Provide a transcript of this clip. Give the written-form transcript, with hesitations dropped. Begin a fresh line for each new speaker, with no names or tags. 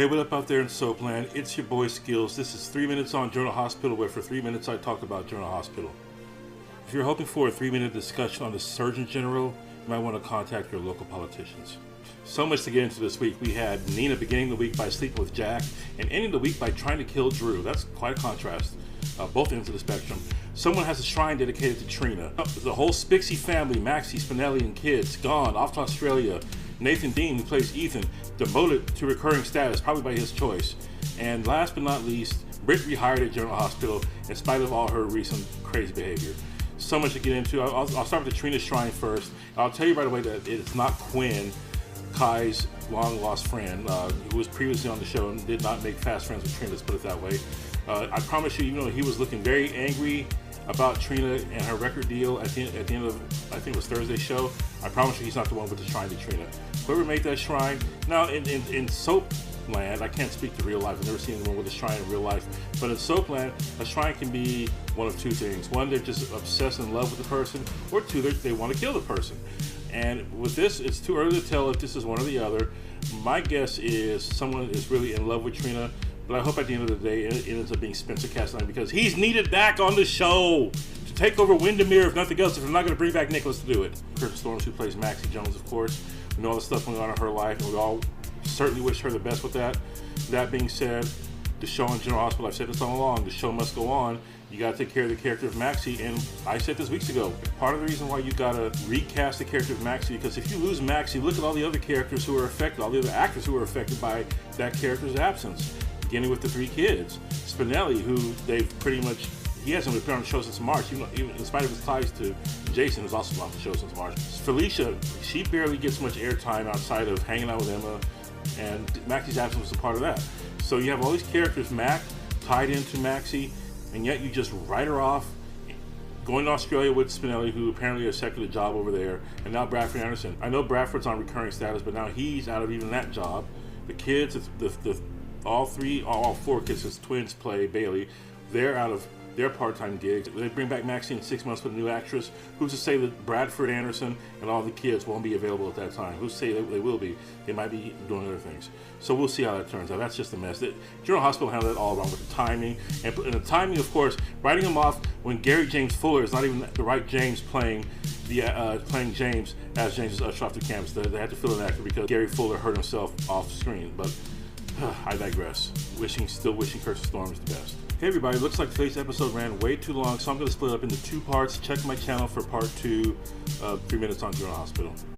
Hey, what up out there in Soapland? It's your boy Skillz. This is 3 Minutes on General Hospital, where for 3 minutes I talk about General Hospital. If you're hoping for a 3-minute discussion on the Surgeon General, you might want to contact your local politicians. So much to get into this week. We had Nina beginning the week by sleeping with Jack and ending the week by trying to kill Drew. That's quite a contrast, both ends of the spectrum. Someone has a shrine dedicated to Trina. The whole Spixie family, Maxie, Spinelli, and kids, gone off to Australia. Nathan Dean, who plays Ethan, demoted to recurring status, probably by his choice. And last but not least, Britt rehired at General Hospital in spite of all her recent crazy behavior. So much to get into. I'll start with the Trina shrine first. I'll tell you right away that it's not Quinn, Kai's long lost friend, who was previously on the show and did not make fast friends with Trina, let's put it that way. I promise you, even though he was looking very angry about Trina and her record deal at the end of, I think it was Thursday's show, I promise you he's not the one with the shrine to Trina. Whoever made that shrine, now in soap land, I can't speak to real life, I've never seen anyone with a shrine in real life, but in soap land, a shrine can be one of two things. One, they're just obsessed in love with the person, or two, they want to kill the person. And with this, it's too early to tell if this is one or the other. My guess is someone is really in love with Trina, but I hope at the end of the day it ends up being Spencer Castellan, because he's needed back on the show to take over Windermere, if nothing else, if they're not going to bring back Nicholas to do it. Kirsten Storms, who plays Maxie Jones, of course. We know all the stuff going on in her life, and we all certainly wish her the best with that. That being said, the show on General Hospital, I've said this all along, the show must go on. You got to take care of the character of Maxie, and I said this weeks ago, part of the reason why you got to recast the character of Maxie, because if you lose Maxie, look at all the other characters who are affected, all the other actors who are affected by that character's absence, beginning with the 3 kids. Spinelli, who they've pretty much, he hasn't appeared on the show since March, even in spite of his ties to Jason, who's also been on the show since March. Felicia, she barely gets much airtime outside of hanging out with Emma, and Maxie's absence was a part of that. So you have all these characters, Mac, tied into Maxie, and yet you just write her off, going to Australia with Spinelli, who apparently accepted a job over there, and now Bradford Anderson. I know Bradford's on recurring status, but now he's out of even that job. The kids, all 4 kids, his twins play Bailey, they're out of their part-time gigs. They bring back Maxie in 6 months with a new actress. Who's to say that Bradford Anderson and all the kids won't be available at that time? Who's to say they will be? They might be doing other things. So we'll see how that turns out. That's just a mess. General Hospital handled it all wrong with the timing. And the timing, of course, writing him off when Gary James Fuller is not even the right James playing James as James is ushered off the campus. They had to fill an actor because Gary Fuller hurt himself off screen. But I digress. Still wishing Kirsten Storms the best. Hey everybody, looks like today's episode ran way too long, so I'm going to split it up into 2 parts. Check my channel for part 2 of 3 Minutes on General Hospital.